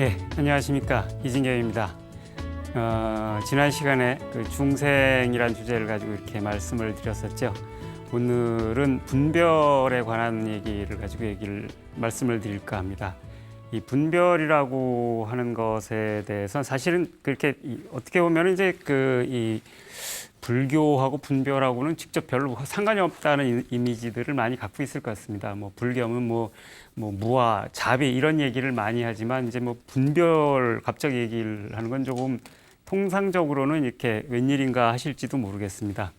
예, 안녕하십니까. 이진경입니다. 지난 시간에 그 중생이란 주제를 가지고 이렇게 말씀을 드렸었죠. 오늘은 분별에 관한 얘기를 가지고 말씀을 드릴까 합니다. 이 분별이라고 하는 것에 대해서 사실은 그렇게 어떻게 보면 이제 이 불교하고 분별하고는 직접 별로 상관이 없다는 이미지들을 많이 갖고 있을 것 같습니다. 뭐 불교는 뭐 무아, 자비 이런 얘기를 많이 하지만 이제 뭐 분별 갑자기 얘기를 하는 건 조금 통상적으로는 이렇게 웬일인가 하실지도 모르겠습니다.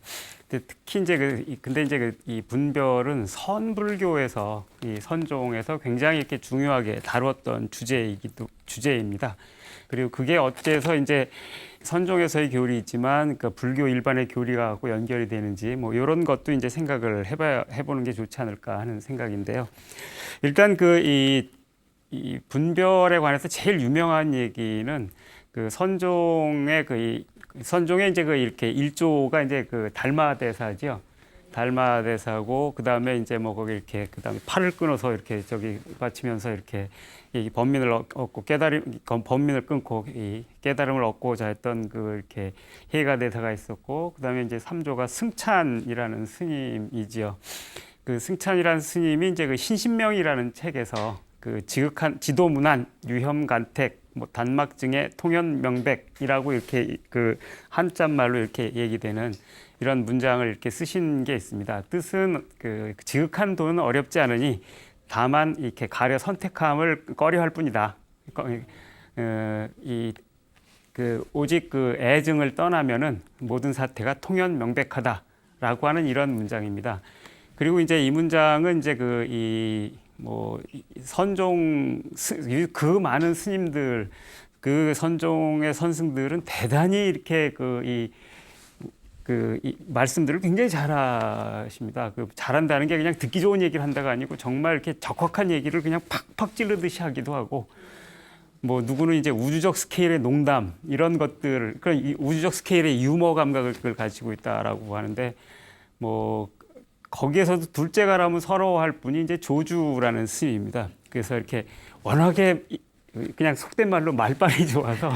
특히 이제 근데 이제 이 분별은 선불교에서 이 선종에서 굉장히 이렇게 중요하게 다루었던 주제입니다. 그리고 그게 어째서 이제 선종에서의 교리 있지만 그 불교 일반의 교리가 갖고 연결이 되는지 뭐 이런 것도 이제 생각을 해보는 게 좋지 않을까 하는 생각인데요. 일단 이 분별에 관해서 제일 유명한 얘기는 그 선종의 선종의 이제 이렇게 일조가 이제 달마대사죠. 달마대사고 그 다음에 이제 뭐 거기 이렇게 그 다음에 팔을 끊어서 이렇게 저기 받치면서 이렇게 이 범민을 얻고 범민을 끊고 이 깨달음을 얻고자 했던 이렇게 해가 대사가 있었고 그 다음에 이제 3조가 승찬이라는 스님이지요. 그 승찬이라는 스님이 이제 그 신신명이라는 책에서 그 지극한 지도문안 유혐간택 뭐 단막증의 통현명백이라고 이렇게 그 한자말로 이렇게 얘기되는 이런 문장을 이렇게 쓰신 게 있습니다. 뜻은 그 지극한 도는 어렵지 않으니 다만 이렇게 가려 선택함을 꺼려할 뿐이다. 오직 애증을 떠나면은 모든 사태가 통현명백하다라고 하는 이런 문장입니다. 그리고 이제 이 문장은 이제 선종 그 많은 스님들 그 선종의 선승들은 대단히 이렇게 이 말씀들을 굉장히 잘하십니다. 잘한다는 게 그냥 듣기 좋은 얘기를 한다가 아니고 정말 이렇게 적확한 얘기를 그냥 팍팍 찌르듯이 하기도 하고 뭐 누구는 이제 우주적 스케일의 농담 이런 것들 그런 이 우주적 스케일의 유머 감각을 가지고 있다라고 하는데 뭐 거기에서도 둘째가라면 서러워할 분이 이제 조주라는 스님입니다. 그래서 이렇게 워낙에 그냥 속된 말로 말빨이 좋아서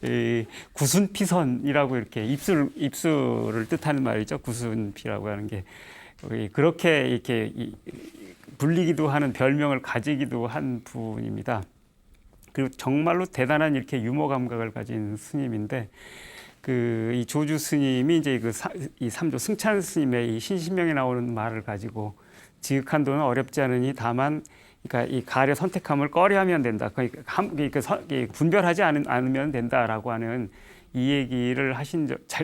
이 구순피선이라고 이렇게 입술을 뜻하는 말이죠. 구순피라고 하는 게 그렇게 이렇게 불리기도 하는 별명을 가지기도 한 분입니다. 그리고 정말로 대단한 이렇게 유머 감각을 가진 스님인데 이 조주 스님이 이제 이 3조 승찬 스님의 이 신신명에 나오는 말을 가지고 지극한 도는 어렵지 않으니 다만 그러니까 이 가려 선택함을 꺼려하면 된다. 그러니까 분별하지 않으면 된다라고 하는 이 얘기를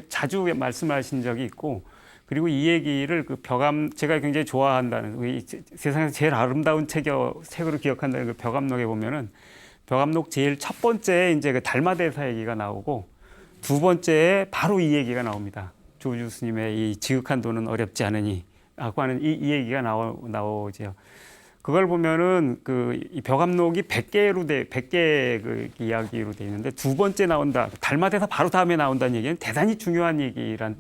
자주 말씀하신 적이 있고 그리고 이 얘기를 제가 굉장히 좋아한다는 세상에서 제일 아름다운 책으로 기억한다는 벽암록에 보면은 벽암록 제일 첫 번째에 이제 달마대사 얘기가 나오고 두 번째에 바로 이 얘기가 나옵니다. 조주 스님의 이 지극한 도는 어렵지 않으니 라고 하는 이 얘기가 나오죠. 그걸 보면은 이 벽암록이 100개 이야기로 되어 있는데 두 번째 나온다. 달마대사 바로 다음에 나온다는 얘기는 대단히 중요한 얘기란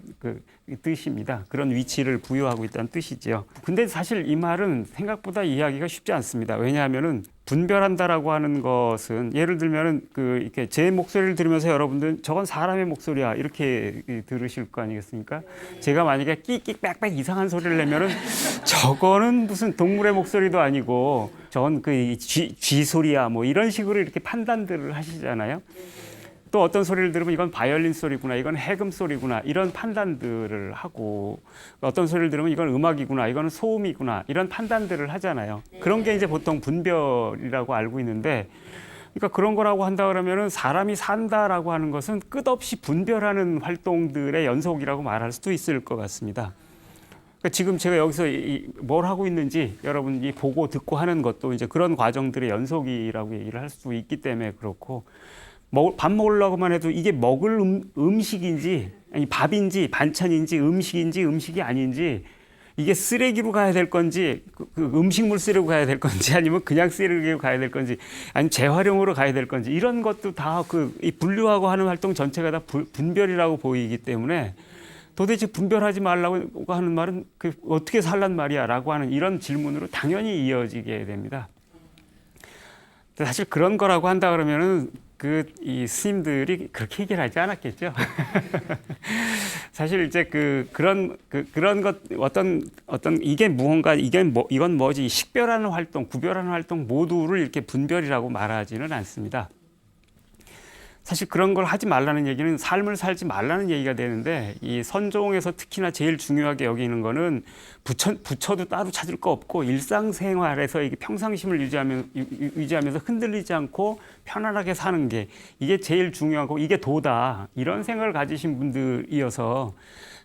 뜻입니다. 그런 위치를 부여하고 있다는 뜻이죠. 근데 사실 이 말은 생각보다 이해하기가 쉽지 않습니다. 왜냐하면은 분별한다라고 하는 것은 예를 들면은 이렇게 제 목소리를 들으면서 여러분들 저건 사람의 목소리야 이렇게 들으실 거 아니겠습니까? 제가 만약에 끽끽 빽빽 이상한 소리를 내면은 저거는 무슨 동물의 목소리도 아니고 저건 쥐 소리야 뭐 이런 식으로 이렇게 판단들을 하시잖아요. 또 어떤 소리를 들으면 이건 바이올린 소리구나, 이건 해금 소리구나 이런 판단들을 하고 어떤 소리를 들으면 이건 음악이구나, 이건 소음이구나 이런 판단들을 하잖아요. 그런 게 이제 보통 분별이라고 알고 있는데 그러니까 그런 거라고 한다 그러면은 사람이 산다라고 하는 것은 끝없이 분별하는 활동들의 연속이라고 말할 수도 있을 것 같습니다. 그러니까 지금 제가 여기서 뭘 하고 있는지 여러분이 보고 듣고 하는 것도 이제 그런 과정들의 연속이라고 얘기를 할 수 있기 때문에 그렇고 밥 먹으려고만 해도 이게 먹을 음식인지 아니 밥인지 반찬인지 음식인지 음식이 아닌지 이게 쓰레기로 가야 될 건지 음식물 쓰레기로 가야 될 건지 아니면 그냥 쓰레기로 가야 될 건지 아니면 재활용으로 가야 될 건지 이런 것도 다 이 분류하고 하는 활동 전체가 다 분별이라고 보이기 때문에 도대체 분별하지 말라고 하는 말은 어떻게 살란 말이야 라고 하는 이런 질문으로 당연히 이어지게 됩니다. 사실 그런 거라고 한다 그러면은 이 스님들이 그렇게 얘기를 하지 않았겠죠. 사실 이제 그런 것 어떤 이게 무언가 이건 뭐지 식별하는 활동, 구별하는 활동 모두를 이렇게 분별이라고 말하지는 않습니다. 사실 그런 걸 하지 말라는 얘기는 삶을 살지 말라는 얘기가 되는데 이 선종에서 특히나 제일 중요하게 여기는 거는 부처도 따로 찾을 거 없고 일상생활에서 이게 평상심을 유지하면서 흔들리지 않고 편안하게 사는 게 이게 제일 중요하고 이게 도다 이런 생각을 가지신 분들이어서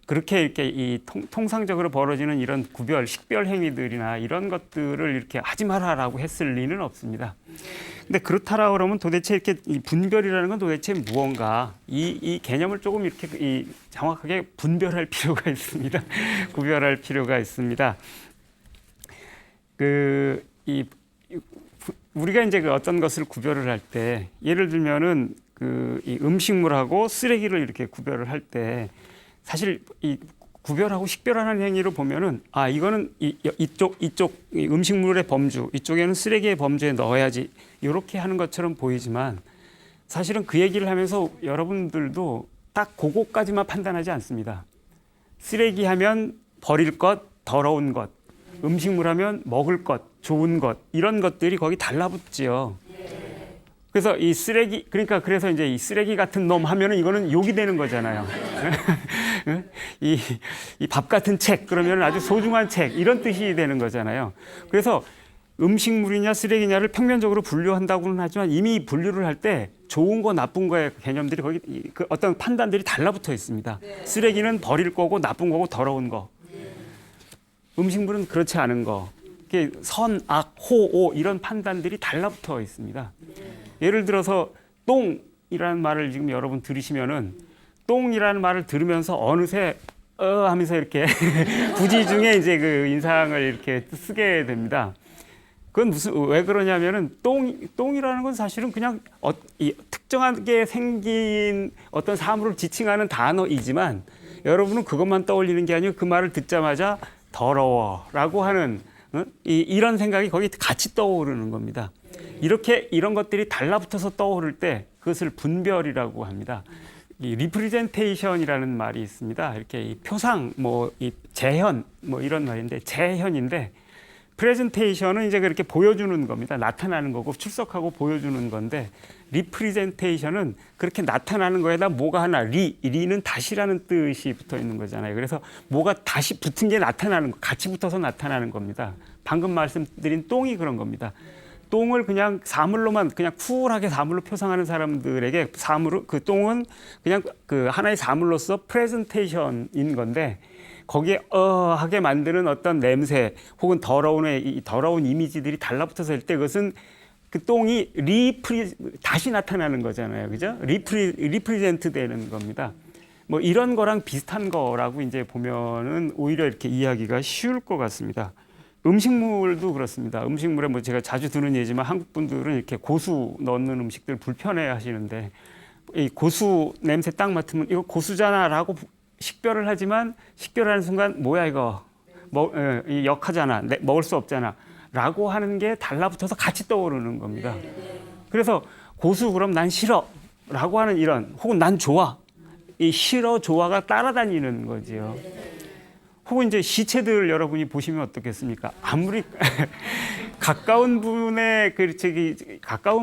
그렇게 이렇게 이 통상적으로 벌어지는 이런 구별, 식별 행위들이나 이런 것들을 이렇게 하지 마라라고 했을 리는 없습니다. 근데 그렇다라 그러면 도대체 이렇게 이 분별이라는 건 도대체 무언가 이 개념을 조금 이렇게 정확하게 분별할 필요가 있습니다. 구별할 필요가 있습니다. 우리가 이제 어떤 것을 구별을 할 때 예를 들면은 이 음식물하고 쓰레기를 이렇게 구별을 할 때 사실 이 구별하고 식별하는 행위로 보면은 이거는 이쪽 이 음식물의 범주, 이쪽에는 쓰레기의 범주에 넣어야지 이렇게 하는 것처럼 보이지만 사실은 그 얘기를 하면서 여러분들도 딱 그거까지만 판단하지 않습니다. 쓰레기 하면 버릴 것, 더러운 것, 음식물 하면 먹을 것, 좋은 것 이런 것들이 거기 달라붙지요. 그래서 그래서 이제 이 쓰레기 같은 놈 하면은 이거는 욕이 되는 거잖아요. 이 밥 같은 책 그러면 아주 소중한 책 이런 뜻이 되는 거잖아요. 그래서 음식물이냐 쓰레기냐를 평면적으로 분류한다고는 하지만 이미 분류를 할 때 좋은 거 나쁜 거의 개념들이 거기 어떤 판단들이 달라붙어 있습니다. 쓰레기는 버릴 거고 나쁜 거고 더러운 거. 음식물은 그렇지 않은 거. 선, 악, 호, 오 이런 판단들이 달라붙어 있습니다. 예를 들어서 똥이라는 말을 지금 여러분 들으시면은 똥이라는 말을 들으면서 어느새 하면서 이렇게 부지중에 이제 그 인상을 이렇게 쓰게 됩니다. 그건 왜 그러냐면은 똥이라는 건 사실은 그냥 특정하게 생긴 어떤 사물을 지칭하는 단어이지만 여러분은 그것만 떠올리는 게 아니고 그 말을 듣자마자 더러워라고 하는 이런 생각이 거기 같이 떠오르는 겁니다. 이런 것들이 달라붙어서 떠오를 때 그것을 분별이라고 합니다. 이 리프레젠테이션이라는 말이 있습니다. 이렇게 이 표상, 이 재현, 이런 말인데 재현인데 프레젠테이션은 이제 그렇게 보여주는 겁니다. 나타나는 거고 출석하고 보여주는 건데 리프레젠테이션은 그렇게 나타나는 거에다 뭐가 하나 리는 다시라는 뜻이 붙어 있는 거잖아요. 그래서 뭐가 다시 붙은 게 나타나는 거, 같이 붙어서 나타나는 겁니다. 방금 말씀드린 똥이 그런 겁니다. 똥을 그냥 사물로만 그냥 쿨하게 사물로 표상하는 사람들에게 그 똥은 그냥 그 하나의 사물로서 프레젠테이션인 건데 거기에 하게 만드는 어떤 냄새 혹은 더러운 이미지들이 달라붙어서 할 때 그것은 그 똥이 다시 나타나는 거잖아요. 그죠? 리프리젠트 되는 겁니다. 이런 거랑 비슷한 거라고 이제 보면은 오히려 이렇게 이해하기가 쉬울 것 같습니다. 음식물도 그렇습니다. 음식물에 제가 자주 드는 예지만 한국 분들은 이렇게 고수 넣는 음식들 불편해 하시는데 이 고수 냄새 딱 맡으면 이거 고수잖아라고 식별을 하지만 식별하는 순간 뭐야 이거 역하잖아 먹을 수 없잖아 라고 하는 게 달라붙어서 같이 떠오르는 겁니다. 그래서 고수 그럼 난 싫어 라고 하는 이런 혹은 난 좋아 이 싫어 좋아가 따라다니는 거지요. 혹은 이제 시체들 여러분이 보시면 어떻겠습니까? 아무리 가까운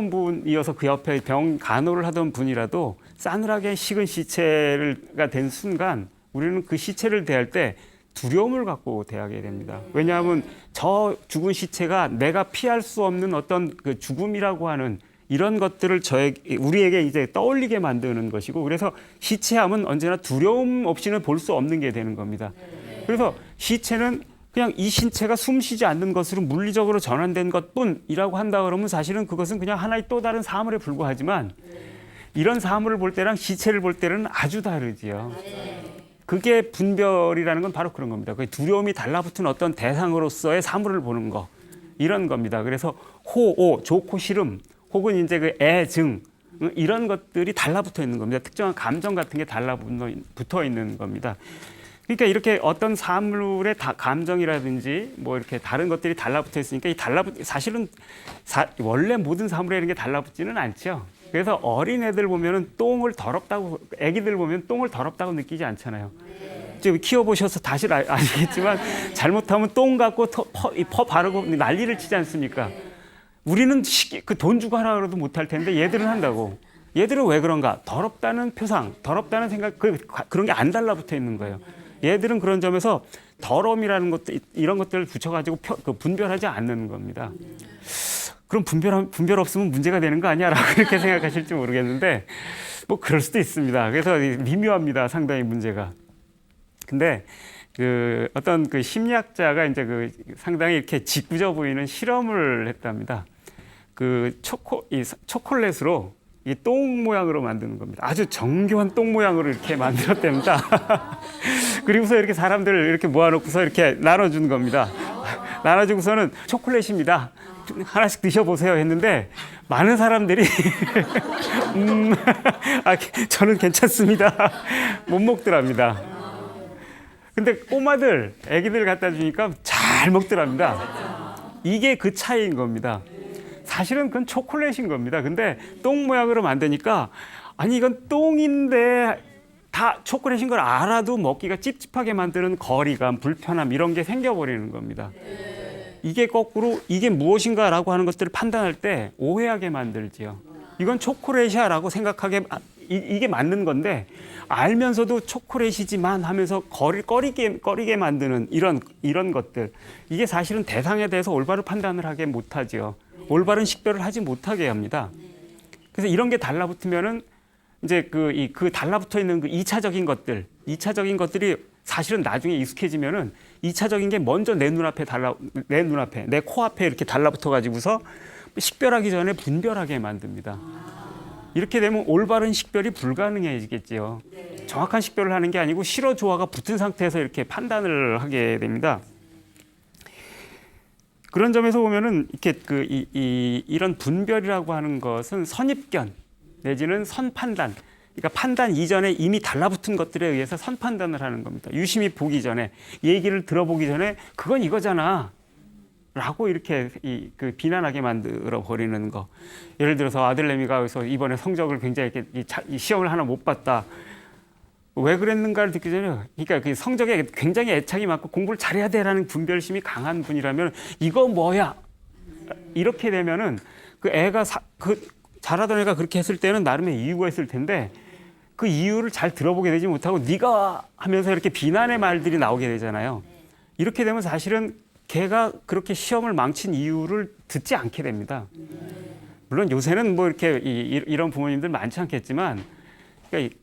분이어서 그 옆에 병 간호를 하던 분이라도 싸늘하게 식은 시체가 된 순간 우리는 그 시체를 대할 때 두려움을 갖고 대하게 됩니다. 왜냐하면 저 죽은 시체가 내가 피할 수 없는 어떤 그 죽음이라고 하는 이런 것들을 우리에게 이제 떠올리게 만드는 것이고 그래서 시체하면 언제나 두려움 없이는 볼 수 없는 게 되는 겁니다. 그래서 시체는 그냥 이 신체가 숨쉬지 않는 것으로 물리적으로 전환된 것뿐이라고 한다 그러면 사실은 그것은 그냥 하나의 또 다른 사물에 불과하지만 이런 사물을 볼 때랑 시체를 볼 때는 아주 다르지요. 그게 분별이라는 건 바로 그런 겁니다. 그 두려움이 달라붙은 어떤 대상으로서의 사물을 보는 거 이런 겁니다. 그래서 호오 좋고 싫음 혹은 이제 그 애증 이런 것들이 달라붙어 있는 겁니다. 특정한 감정 같은 게 달라붙어 있는 겁니다. 그러니까 이렇게 어떤 사물의 감정이라든지 뭐 이렇게 다른 것들이 달라붙어 있으니까 사실은 원래 모든 사물에 이런 게 달라붙지는 않죠. 그래서 어린 애들 보면은 똥을 더럽다고, 애기들 보면 똥을 더럽다고 느끼지 않잖아요. 지금 키워보셔서 다시 아시겠지만 잘못하면 똥 갖고 퍼 바르고 난리를 치지 않습니까? 우리는 그 돈 주고 하라 그래도 못할 텐데 얘들은 한다고. 얘들은 왜 그런가? 더럽다는 표상, 더럽다는 생각, 그런 게 안 달라붙어 있는 거예요. 얘들은 그런 점에서 더러움이라는 것들, 이런 것들을 붙여가지고 분별하지 않는 겁니다. 그럼 분별 없으면 문제가 되는 거 아니야? 라고 이렇게 생각하실지 모르겠는데, 뭐 그럴 수도 있습니다. 그래서 미묘합니다. 상당히 문제가. 근데 어떤 심리학자가 이제 상당히 이렇게 짓궂어 보이는 실험을 했답니다. 초콜릿으로 이 똥 모양으로 만드는 겁니다. 아주 정교한 똥 모양으로 이렇게 만들었답니다. 그리고서 이렇게 사람들을 이렇게 모아놓고서 이렇게 나눠준 겁니다. 나눠주고서는 초콜릿입니다. 하나씩 드셔보세요 했는데 많은 사람들이 저는 괜찮습니다. 못 먹더랍니다. 근데 꼬마들, 애기들 갖다 주니까 잘 먹더랍니다. 이게 그 차이인 겁니다. 사실은 그건 초콜릿인 겁니다. 근데 똥 모양으로 만드니까 아니 이건 똥인데 다 초콜릿인 걸 알아도 먹기가 찝찝하게 만드는 거리감, 불편함 이런 게 생겨버리는 겁니다. 이게 거꾸로 이게 무엇인가라고 하는 것들을 판단할 때 오해하게 만들지요. 이건 초콜릿이야 라고 생각하게 이게 맞는 건데 알면서도 초콜릿이지만 하면서 꺼리게 만드는 이런 것들, 이게 사실은 대상에 대해서 올바른 판단을 하게 못하지요. 올바른 식별을 하지 못하게 합니다. 그래서 이런 게 달라붙으면은 이제 그 달라붙어 있는 그 2차적인 것들이 사실은 나중에 익숙해지면은 2차적인 게 먼저 내 눈앞에 내 코앞에 이렇게 달라붙어 가지고서 식별하기 전에 분별하게 만듭니다. 이렇게 되면 올바른 식별이 불가능해지겠지요. 정확한 식별을 하는 게 아니고 실어 조화가 붙은 상태에서 이렇게 판단을 하게 됩니다. 그런 점에서 보면은 이렇게 이런 분별이라고 하는 것은 선입견 내지는 선판단, 그러니까 판단 이전에 이미 달라붙은 것들에 의해서 선판단을 하는 겁니다. 유심히 보기 전에, 얘기를 들어보기 전에 그건 이거잖아 라고 이렇게 비난하게 만들어 버리는 거. 예를 들어서 아들내미가 그래서 이번에 성적을 굉장히 이렇게 시험을 하나 못 봤다. 왜 그랬는가를 듣기 전에, 그러니까 그 성적에 굉장히 애착이 많고 공부를 잘해야 돼라는 분별심이 강한 분이라면 이거 뭐야? 이렇게 되면은 그 애가 잘하던 애가 그렇게 했을 때는 나름의 이유가 있을 텐데 그 이유를 잘 들어보게 되지 못하고 네가 하면서 이렇게 비난의 말들이 나오게 되잖아요. 이렇게 되면 사실은 걔가 그렇게 시험을 망친 이유를 듣지 않게 됩니다. 물론 요새는 뭐 이렇게 이런 부모님들 많지 않겠지만, 그러니까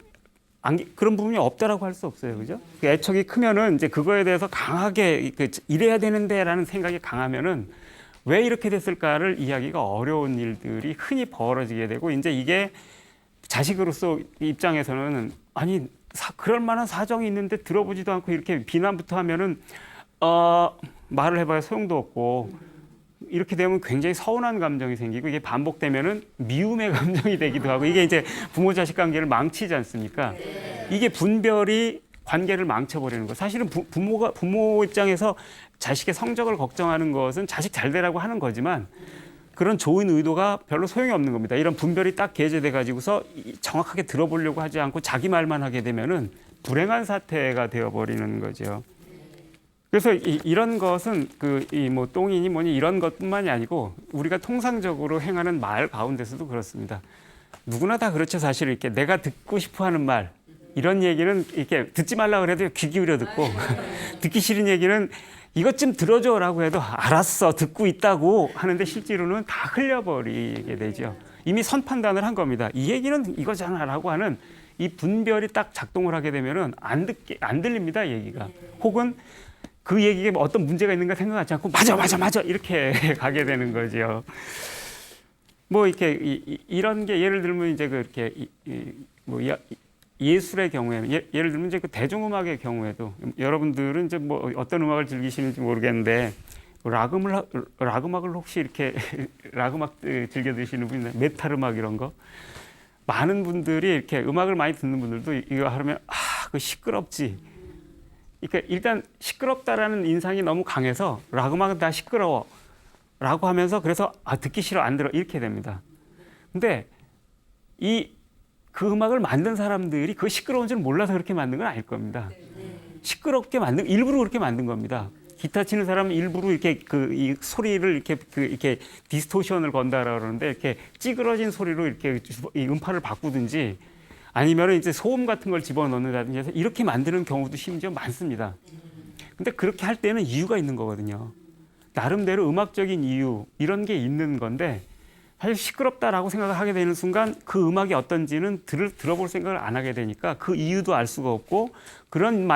그런 부분이 없다라고 할 수 없어요, 그죠? 그 애착이 크면은 이제 그거에 대해서 강하게 이래야 되는데라는 생각이 강하면은 왜 이렇게 됐을까를 이해하기가 어려운 일들이 흔히 벌어지게 되고, 이제 이게 자식으로서 입장에서는 아니 그럴 만한 사정이 있는데 들어보지도 않고 이렇게 비난부터 하면은 말을 해봐야 소용도 없고, 이렇게 되면 굉장히 서운한 감정이 생기고 이게 반복되면은 미움의 감정이 되기도 하고, 이게 이제 부모 자식 관계를 망치지 않습니까? 이게 분별이 관계를 망쳐버리는 거. 사실은 부모 입장에서 자식의 성적을 걱정하는 것은 자식 잘 되라고 하는 거지만 그런 좋은 의도가 별로 소용이 없는 겁니다. 이런 분별이 딱 게재돼 가지고서 정확하게 들어보려고 하지 않고 자기 말만 하게 되면은 불행한 사태가 되어버리는 거죠. 그래서 이런 것은 뭐 똥이니 뭐니 이런 것뿐만이 아니고 우리가 통상적으로 행하는 말 가운데서도 그렇습니다. 누구나 다 그렇죠. 사실 이렇게 내가 듣고 싶어하는 말, 이런 얘기는 이렇게 듣지 말라 그래도 귀 기울여 듣고 듣기 싫은 얘기는 이것 좀 들어줘라고 해도 알았어 듣고 있다고 하는데 실제로는 다 흘려버리게 되죠. 이미 선판단을 한 겁니다. 이 얘기는 이거잖아라고 하는 이 분별이 딱 작동을 하게 되면은 안 들립니다, 얘기가. 혹은 그 얘기에 어떤 문제가 있는가 생각하지 않고 맞아 이렇게 가게 되는 거죠. 뭐 이렇게 이런 게 예를 들면 이제 그렇게 뭐 예술의 경우에는 예를 들면 이제 그 대중음악의 경우에도 여러분들은 이제 뭐 어떤 음악을 즐기시는지 모르겠는데 락음악을 혹시 이렇게 락음악 즐겨 드시는 분이 있나요? 메탈 음악 이런 거 많은 분들이 이렇게 음악을 많이 듣는 분들도 이거 하면 그 시끄럽지. 그러니까 일단 시끄럽다라는 인상이 너무 강해서 락 음악은 다 시끄러워 라고 하면서 그래서 듣기 싫어 안 들어 이렇게 됩니다. 근데 그 음악을 만든 사람들이 그 시끄러운 줄 몰라서 그렇게 만든 건 아닐 겁니다. 시끄럽게 일부러 그렇게 만든 겁니다. 기타 치는 사람은 일부러 이렇게 이 소리를 이렇게 디스토션을 건다라 그러는데 이렇게 찌그러진 소리로 이렇게 이 음파를 바꾸든지 아니면 이제 소음 같은 걸 집어넣는다든지 해서 이렇게 만드는 경우도 심지어 많습니다. 근데 그렇게 할 때는 이유가 있는 거거든요. 나름대로 음악적인 이유 이런 게 있는 건데 사실 시끄럽다라고 생각을 하게 되는 순간 그 음악이 어떤지는 들어볼 생각을 안 하게 되니까 그 이유도 알 수가 없고 그런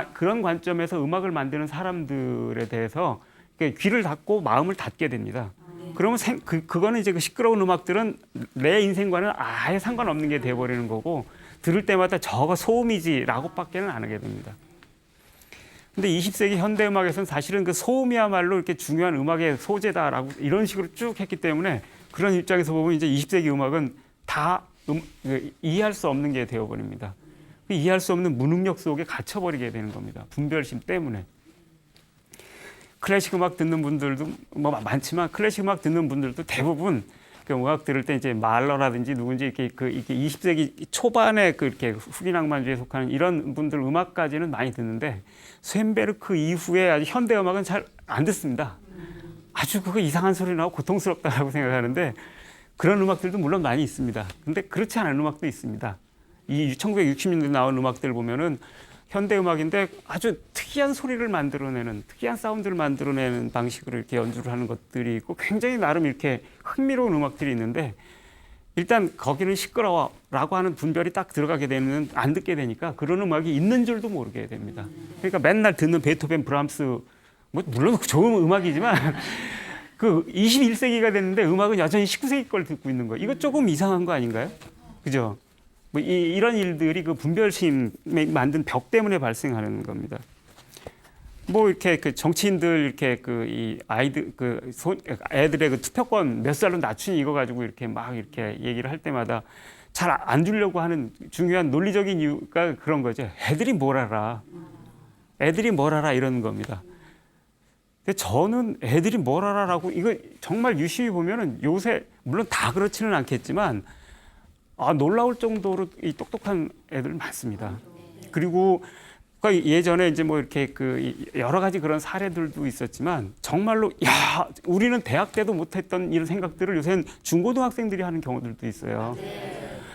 관점에서 음악을 만드는 사람들에 대해서 귀를 닫고 마음을 닫게 됩니다. 그러면 그거는 이제 그 시끄러운 음악들은 내 인생과는 아예 상관없는 게 돼버리는 거고 들을 때마다 저거 소음이지라고밖에는 안 하게 됩니다. 근데 20세기 현대 음악에서는 사실은 그 소음이야말로 이렇게 중요한 음악의 소재다라고 이런 식으로 쭉 했기 때문에 그런 입장에서 보면 이제 20세기 음악은 다 이해할 수 없는 게 되어버립니다. 이해할 수 없는 무능력 속에 갇혀버리게 되는 겁니다. 분별심 때문에. 클래식 음악 듣는 분들도 뭐 많지만 클래식 음악 듣는 분들도 대부분 그 음악 들을 때 이제 말러라든지 누군지 이렇게 20세기 초반에 이렇게 후기 낭만주의에 속하는 이런 분들 음악까지는 많이 듣는데 쇤베르크 이후에 아주 현대 음악은 잘 안 듣습니다. 아주 그거 이상한 소리 나고 고통스럽다라고 생각하는데 그런 음악들도 물론 많이 있습니다. 근데 그렇지 않은 음악도 있습니다. 이 1960년대 나온 음악들 보면은 현대 음악인데 아주 특이한 소리를 만들어내는 특이한 사운드를 만들어내는 방식으로 이렇게 연주를 하는 것들이 있고 굉장히 나름 이렇게 흥미로운 음악들이 있는데 일단 거기는 시끄러워라고 하는 분별이 딱 들어가게 되면 안 듣게 되니까 그런 음악이 있는 줄도 모르게 됩니다. 그러니까 맨날 듣는 베토벤, 브람스 뭐 물론 좋은 음악이지만 그 21세기가 됐는데 음악은 여전히 19세기 걸 듣고 있는 거 이거 조금 이상한 거 아닌가요? 그죠? 뭐 이런 일들이 그 분별심에 만든 벽 때문에 발생하는 겁니다. 뭐 이렇게 그 정치인들 이렇게 이 아이들 애들의 그 투표권 몇 살로 낮추니 이거 가지고 이렇게 막 이렇게 얘기를 할 때마다 잘 안 주려고 하는 중요한 논리적인 이유가 그런 거죠. 애들이 뭘 알아? 애들이 뭘 알아? 이런 겁니다. 근데 저는 애들이 뭘 알아라고 이거 정말 유심히 보면은 요새 물론 다 그렇지는 않겠지만 놀라울 정도로 이 똑똑한 애들 많습니다. 그리고 예전에 이제 뭐 이렇게 여러 가지 그런 사례들도 있었지만 정말로 야 우리는 대학 때도 못했던 이런 생각들을 요새는 중고등학생들이 하는 경우들도 있어요.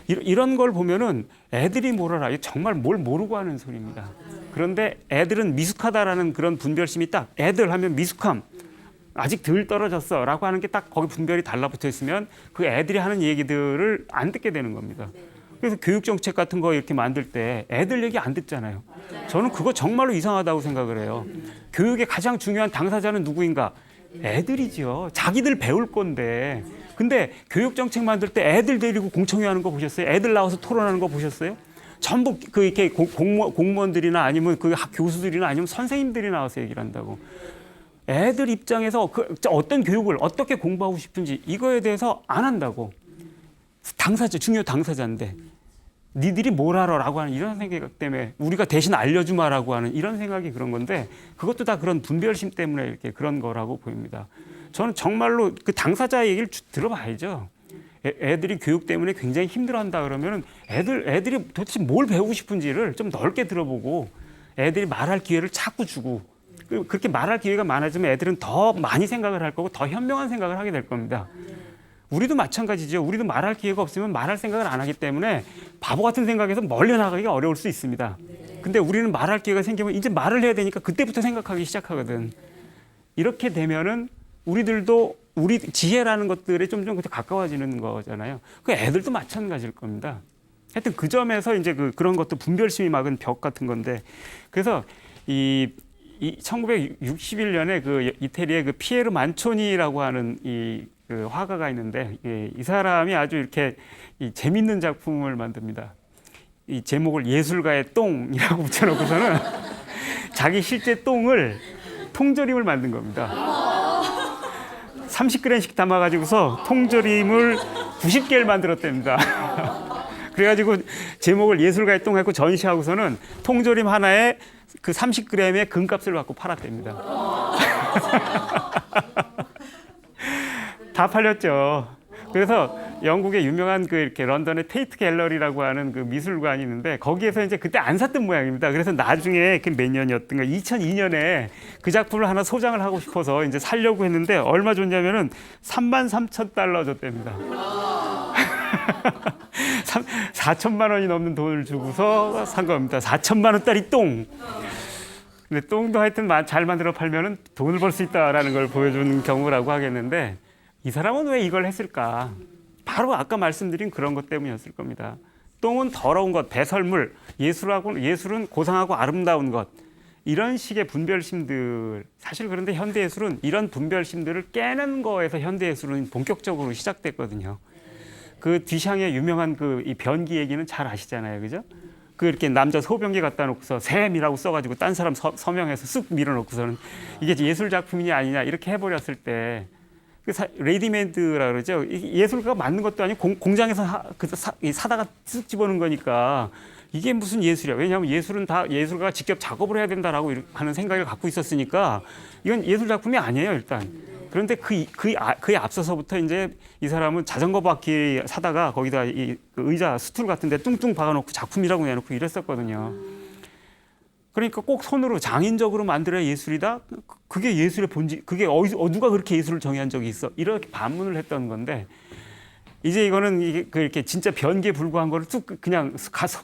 이런 걸 보면은 애들이 뭘 알아? 정말 뭘 모르고 하는 소리입니다. 그런데 애들은 미숙하다라는 그런 분별심이 딱 애들 하면 미숙함. 아직 덜 떨어졌어 라고 하는 게 딱 거기 분별이 달라붙어 있으면 그 애들이 하는 얘기들을 안 듣게 되는 겁니다. 그래서 교육정책 같은 거 이렇게 만들 때 애들 얘기 안 듣잖아요. 저는 그거 정말로 이상하다고 생각을 해요. 교육의 가장 중요한 당사자는 누구인가? 애들이지요. 자기들 배울 건데. 근데 교육정책 만들 때 애들 데리고 공청회 하는 거 보셨어요? 애들 나와서 토론하는 거 보셨어요? 전부 이렇게 공무원들이나 아니면 교수들이나 아니면 선생님들이 나와서 얘기를 한다고. 애들 입장에서 어떤 교육을 어떻게 공부하고 싶은지 이거에 대해서 안 한다고. 중요 당사자인데 니들이 뭘 알아라고 하는 이런 생각 때문에 우리가 대신 알려주마라고 하는 이런 생각이 그런 건데 그것도 다 그런 분별심 때문에 이렇게 그런 거라고 보입니다. 저는 정말로 그 당사자 얘기를 들어봐야죠. 애들이 교육 때문에 굉장히 힘들어한다 그러면 애들이 도대체 뭘 배우고 싶은지를 좀 넓게 들어보고 애들이 말할 기회를 자꾸 주고 그렇게 말할 기회가 많아지면 애들은 더 많이 생각을 할 거고 더 현명한 생각을 하게 될 겁니다. 우리도 마찬가지죠. 우리도 말할 기회가 없으면 말할 생각을 안 하기 때문에 바보 같은 생각에서 멀리 나가기가 어려울 수 있습니다. 근데 우리는 말할 기회가 생기면 이제 말을 해야 되니까 그때부터 생각하기 시작하거든. 이렇게 되면은 우리들도 우리 지혜라는 것들에 좀 가까워지는 거잖아요. 그 애들도 마찬가지일 겁니다. 하여튼 그 점에서 이제 그런 것도 분별심이 막은 벽 같은 건데 그래서 이 1961년에 그 이태리의 그 피에르 만초니라고 하는 그 화가가 있는데 이 사람이 아주 이렇게 재밌는 작품을 만듭니다. 이 제목을 예술가의 똥이라고 붙여놓고서는 자기 실제 똥을 통조림을 만든 겁니다. 30g씩 담아가지고서 통조림을 90개를 만들었답니다. 그래가지고 제목을 예술가의 똥 했고 전시하고서는 통조림 하나에 그 30g의 금값을 받고 팔았답니다. 다 팔렸죠. 그래서 영국의 유명한 그 이렇게 런던의 테이트 갤러리라고 하는 그 미술관이 있는데 거기에서 이제 그때 안 샀던 모양입니다. 그래서 나중에 그 몇 년이었던가 2002년에 그 작품을 하나 소장을 하고 싶어서 이제 살려고 했는데 얼마 줬냐면은 33,000달러 줬답니다. 4천만 원이 넘는 돈을 주고서 산 겁니다. 4천만 원짜리 똥. 근데 똥도 하여튼 잘 만들어 팔면은 돈을 벌 수 있다라는 걸 보여준 경우라고 하겠는데 이 사람은 왜 이걸 했을까? 바로 아까 말씀드린 그런 것 때문이었을 겁니다. 똥은 더러운 것, 배설물, 예술은 고상하고 아름다운 것. 이런 식의 분별심들, 사실 그런데 현대예술은 이런 분별심들을 깨는 거에서 현대예술은 본격적으로 시작됐거든요. 그 뒤샹의 유명한 그 이 변기 얘기는 잘 아시잖아요, 그죠? 그 이렇게 남자 소변기 갖다 놓고서 샘이라고 써가지고 딴 사람 서명해서 쓱 밀어놓고서는 이게 예술 작품이냐 아니냐 이렇게 해버렸을 때 레디메이드라 그러죠. 예술가가 만든 것도 아니고 공장에서 사다가 쓱 집어넣은 거니까 이게 무슨 예술이야. 왜냐하면 예술은 다 예술가가 직접 작업을 해야 된다라고 하는 생각을 갖고 있었으니까 이건 예술 작품이 아니에요, 일단. 그런데 그에 앞서서부터 이제 이 사람은 자전거 바퀴 사다가 거기다 그 의자 스툴 같은 데 뚱뚱 박아놓고 작품이라고 내놓고 이랬었거든요. 그러니까 꼭 손으로 장인적으로 만들어야 예술이다? 그게 예술의 본질, 그게 누가 그렇게 예술을 정의한 적이 있어? 이렇게 반문을 했던 건데 이제 이거는 이렇게 진짜 변기에 불과한 거를 뚝 그냥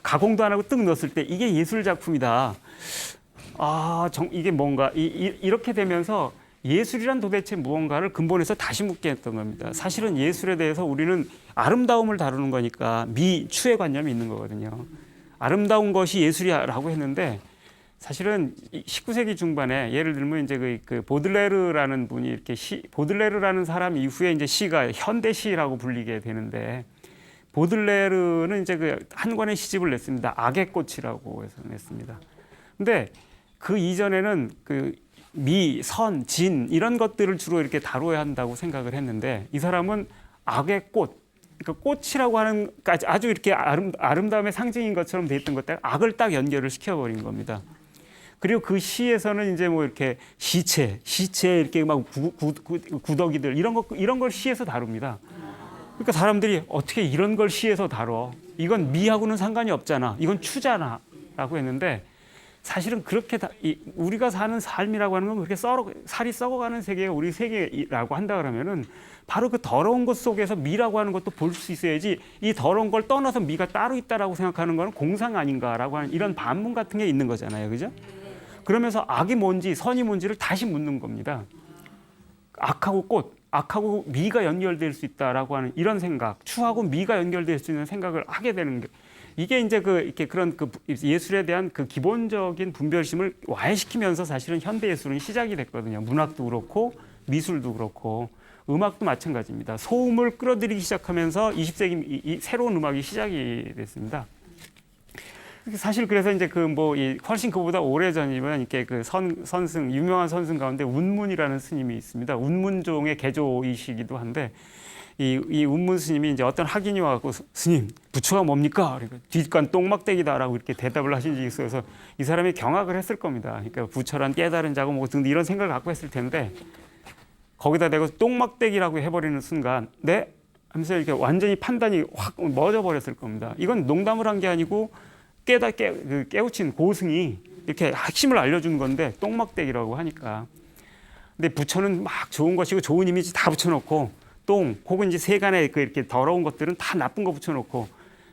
가공도 안 하고 뚝 넣었을 때 이게 예술 작품이다. 이게 뭔가 이렇게 되면서 예술이란 도대체 무언가를 근본에서 다시 묻게 했던 겁니다. 사실은 예술에 대해서 우리는 아름다움을 다루는 거니까 추의 관념이 있는 거거든요. 아름다운 것이 예술이라고 했는데 사실은 19세기 중반에 예를 들면 이제 그 보들레르라는 분이 이렇게 보들레르라는 사람 이후에 이제 시가 현대 시라고 불리게 되는데 보들레르는 이제 그 한 권의 시집을 냈습니다. 악의 꽃이라고 해서 냈습니다. 근데 그 이전에는 그 선, 진 이런 것들을 주로 이렇게 다뤄야 한다고 생각을 했는데 이 사람은 악의 꽃, 그러니까 꽃이라고 하는 아주 이렇게 아름다움의 상징인 것처럼 돼 있던 것들 악을 딱 연결을 시켜버린 겁니다. 그리고 그 시에서는 이제 뭐 이렇게 시체 이렇게 막 구더기들 이런 걸 시에서 다룹니다. 그러니까 사람들이 어떻게 이런 걸 시에서 다뤄? 이건 미하고는 상관이 없잖아. 이건 추잖아라고 했는데 사실은 그렇게 우리가 사는 삶이라고 하는 건 그렇게 살이 썩어가는 세계가 우리 세계라고 한다 그러면은 바로 그 더러운 것 속에서 미라고 하는 것도 볼 수 있어야지 이 더러운 걸 떠나서 미가 따로 있다라고 생각하는 거는 공상 아닌가라고 하는 이런 반문 같은 게 있는 거잖아요, 그죠? 그러면서 악이 뭔지 선이 뭔지를 다시 묻는 겁니다. 악하고 꽃, 악하고 미가 연결될 수 있다라고 하는 이런 생각, 추하고 미가 연결될 수 있는 생각을 하게 되는 게 이게 이제 그런 예술에 대한 그 기본적인 분별심을 와해시키면서 사실은 현대 예술은 시작이 됐거든요. 문학도 그렇고 미술도 그렇고 음악도 마찬가지입니다. 소음을 끌어들이기 시작하면서 20세기 이 새로운 음악이 시작이 됐습니다. 사실 그래서 이제 훨씬 그보다 오래 전이면 이렇게 그 선승 유명한 선승 가운데 운문이라는 스님이 있습니다. 운문종의 개조이시기도 한데 이 운문 스님이 이제 어떤 학인이 와갖고 스님 부처가 뭡니까? 그러니까 뒷간 똥막대기다라고 이렇게 대답을 하신 적이 있어서 이 사람이 경악을 했을 겁니다. 그러니까 부처란 깨달은 자고 뭐 등등 이런 생각을 갖고 했을 텐데 거기다 대고 똥막대기라고 해버리는 순간 네? 하면서 이렇게 완전히 판단이 확 멎어 버렸을 겁니다. 이건 농담을 한 게 아니고 깨우친 고승이 이렇게 핵심을 알려준 건데 똥막대기라고 하니까. 근데 부처는 막 좋은 것이고 좋은 이미지 다 붙여놓고 똥 혹은 이제 세간의 이렇게 더러운 것들은 다 나쁜 거 붙여놓고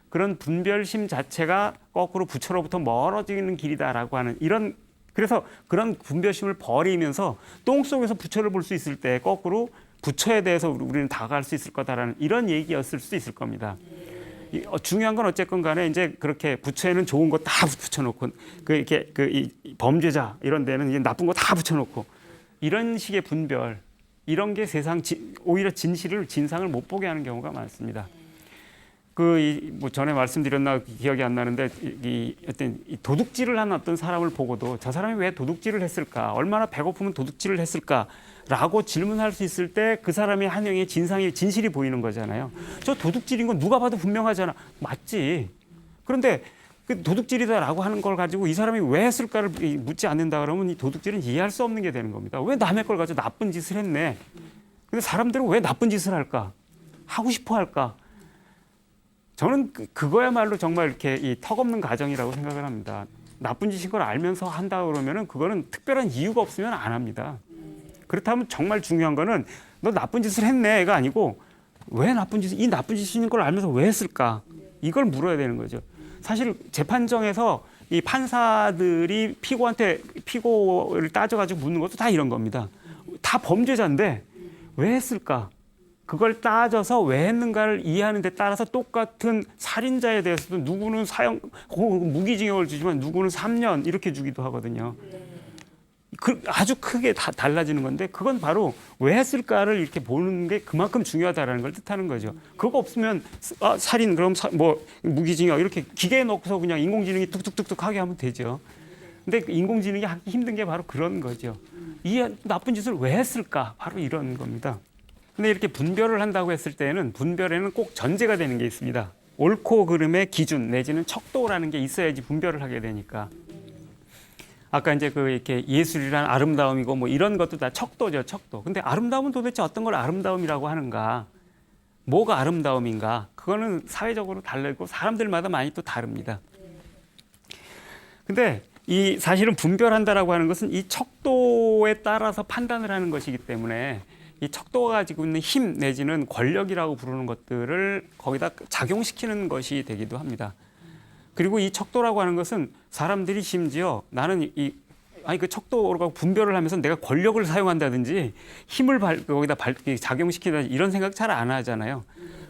그런 분별심 자체가 거꾸로 부처로부터 멀어지는 길이다라고 하는 그래서 그런 분별심을 버리면서 똥 속에서 부처를 볼 수 있을 때 거꾸로 부처에 대해서 우리는 다가갈 수 있을 거다라는 이런 얘기였을 수도 있을 겁니다. 중요한 건 어쨌건 간에 이제 그렇게 부처에는 좋은 거 다 붙여놓고 이 범죄자 이런 데는 이제 나쁜 거 다 붙여놓고 이런 식의 분별 이런 게 오히려 진상을 못 보게 하는 경우가 많습니다. 뭐 전에 말씀드렸나 기억이 안 나는데 어떤 도둑질을 한 어떤 사람을 보고도 저 사람이 왜 도둑질을 했을까? 얼마나 배고프면 도둑질을 했을까?라고 질문할 수 있을 때 그 사람의 한영의 진실이 보이는 거잖아요. 저 도둑질인 건 누가 봐도 분명하잖아. 맞지. 그런데 그 도둑질이다라고 하는 걸 가지고 이 사람이 왜 했을까를 묻지 않는다 그러면 이 도둑질은 이해할 수 없는 게 되는 겁니다. 왜 남의 걸 가지고 나쁜 짓을 했네. 근데 사람들은 왜 나쁜 짓을 할까? 하고 싶어 할까? 저는 그거야말로 정말 이렇게 이 턱없는 가정이라고 생각을 합니다. 나쁜 짓인 걸 알면서 한다 그러면은 그거는 특별한 이유가 없으면 안 합니다. 그렇다면 정말 중요한 거는 너 나쁜 짓을 했네가 아니고 왜 이 나쁜 짓인 걸 알면서 왜 했을까? 이걸 물어야 되는 거죠. 사실 재판정에서 이 판사들이 피고를 따져가지고 묻는 것도 다 이런 겁니다. 다 범죄자인데 왜 했을까? 그걸 따져서 왜 했는가를 이해하는 데 따라서 똑같은 살인자에 대해서도 누구는 무기징역을 주지만 누구는 3년 이렇게 주기도 하거든요. 아주 크게 달라지는 건데 그건 바로 왜 했을까를 이렇게 보는 게 그만큼 중요하다라는 걸 뜻하는 거죠. 그거 없으면 살인 그럼 무기징역 이렇게 기계에 넣고서 그냥 인공지능이 뚝뚝뚝뚝 하게 하면 되죠. 근데 인공지능이 하기 힘든 게 바로 그런 거죠. 이 나쁜 짓을 왜 했을까? 바로 이런 겁니다. 근데 이렇게 분별을 한다고 했을 때는 분별에는 꼭 전제가 되는 게 있습니다. 옳고 그름의 기준 내지는 척도라는 게 있어야지 분별을 하게 되니까. 아까 이제 이렇게 예술이란 아름다움이고 뭐 이런 것도 다 척도죠, 척도. 근데 아름다움은 도대체 어떤 걸 아름다움이라고 하는가? 뭐가 아름다움인가? 그거는 사회적으로 다르고 사람들마다 많이 또 다릅니다. 근데 이 사실은 분별한다라고 하는 것은 이 척도에 따라서 판단을 하는 것이기 때문에 이 척도가 가지고 있는 힘 내지는 권력이라고 부르는 것들을 거기다 작용시키는 것이 되기도 합니다. 그리고 이 척도라고 하는 것은 사람들이 심지어 나는 그 척도라고 분별을 하면서 내가 권력을 사용한다든지 힘을 거기다 작용시키다 이런 생각 잘 안 하잖아요.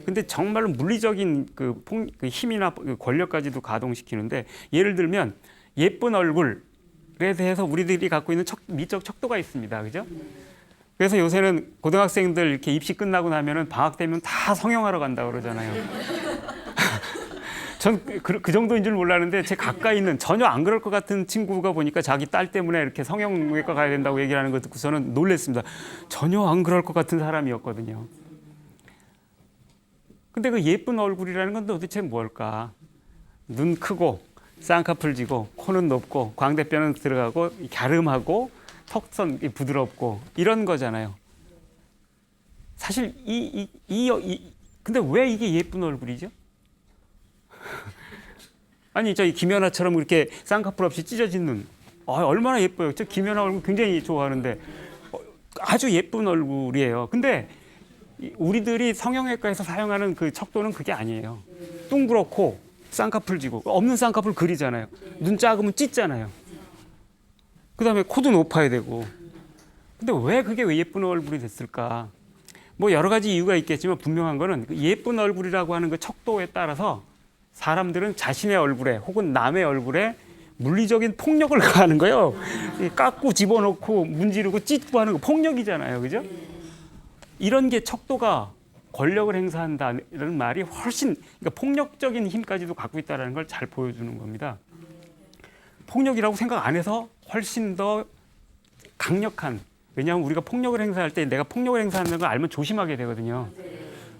근데 정말로 물리적인 그 힘이나 권력까지도 가동시키는데 예를 들면 예쁜 얼굴에 대해서 우리들이 갖고 있는 미적 척도가 있습니다. 그죠? 그래서 요새는 고등학생들 이렇게 입시 끝나고 나면은 방학 되면 다 성형하러 간다 그러잖아요. 전 그 정도인 줄 몰랐는데 제 가까이 있는 전혀 안 그럴 것 같은 친구가 보니까 자기 딸 때문에 이렇게 성형외과 가야 된다고 얘기를 하는 거 듣고 저는 놀랐습니다. 전혀 안 그럴 것 같은 사람이었거든요. 근데 그 예쁜 얼굴이라는 건 도대체 뭘까? 눈 크고 쌍꺼풀 지고 코는 높고 광대뼈는 들어가고 갸름하고 턱선 부드럽고 이런 거잖아요. 사실 근데 왜 이게 예쁜 얼굴이죠? 아니 저희 김연아처럼 그렇게 쌍꺼풀 없이 찢어진 눈 얼마나 예뻐요. 저 김연아 얼굴 굉장히 좋아하는데 아주 예쁜 얼굴이에요. 근데 우리들이 성형외과에서 사용하는 그 척도는 그게 아니에요. 둥그렇고 쌍꺼풀 지고 없는 쌍꺼풀 그리잖아요. 눈 작으면 찢잖아요. 그다음에 코도 높아야 되고. 근데 왜 그게 왜 예쁜 얼굴이 됐을까? 뭐 여러 가지 이유가 있겠지만 분명한 거는 예쁜 얼굴이라고 하는 그 척도에 따라서 사람들은 자신의 얼굴에 혹은 남의 얼굴에 물리적인 폭력을 가하는 거예요. 깎고 집어넣고 문지르고 찢고 하는 거 폭력이잖아요. 그죠? 이런 게 척도가 권력을 행사한다는 말이 훨씬 그러니까 폭력적인 힘까지도 갖고 있다는 걸 잘 보여주는 겁니다. 폭력이라고 생각 안 해서 훨씬 더 강력한 왜냐하면 우리가 폭력을 행사할 때 내가 폭력을 행사하는 걸 알면 조심하게 되거든요.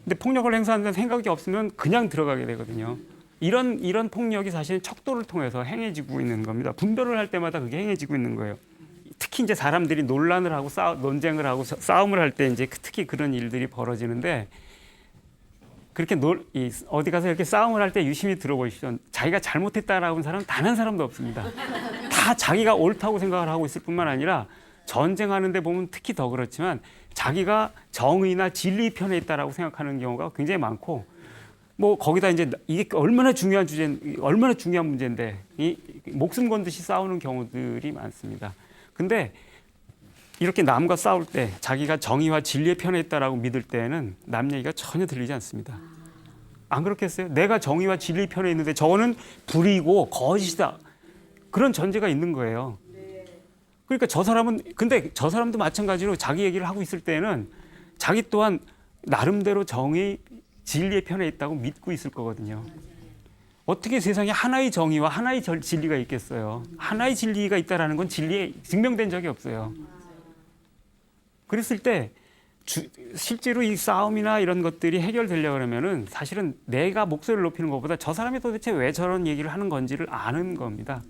근데 폭력을 행사하는 생각이 없으면 그냥 들어가게 되거든요. 이런 폭력이 사실 척도를 통해서 행해지고 있는 겁니다. 분별을 할 때마다 그게 행해지고 있는 거예요. 특히 이제 사람들이 논란을 하고 논쟁을 하고 싸움을 할 때 이제 특히 그런 일들이 벌어지는데 그렇게 어디 가서 이렇게 싸움을 할 때 유심히 들어보십시오. 자기가 잘못했다라고 하는 사람은 단 한 사람도 없습니다. 다 자기가 옳다고 생각을 하고 있을 뿐만 아니라 전쟁하는 데 보면 특히 더 그렇지만 자기가 정의나 진리 편에 있다라고 생각하는 경우가 굉장히 많고 뭐 거기다 이제 이게 얼마나 중요한 문제인데 이 목숨 건 듯이 싸우는 경우들이 많습니다. 근데 이렇게 남과 싸울 때 자기가 정의와 진리의 편에 있다라고 믿을 때는 남 얘기가 전혀 들리지 않습니다. 안 그렇겠어요? 내가 정의와 진리 편에 있는데 저거는 불이고 거짓이다. 그런 전제가 있는 거예요. 그러니까 근데 저 사람도 마찬가지로 자기 얘기를 하고 있을 때는 자기 또한 나름대로 정의, 진리의 편에 있다고 믿고 있을 거거든요. 어떻게 세상에 하나의 정의와 하나의 진리가 있겠어요? 하나의 진리가 있다라는 건 진리에 증명된 적이 없어요. 그랬을 때 실제로 이 싸움이나 이런 것들이 해결되려고 그러면은 사실은 내가 목소리를 높이는 것보다 저 사람이 도대체 왜 저런 얘기를 하는 건지를 아는 겁니다.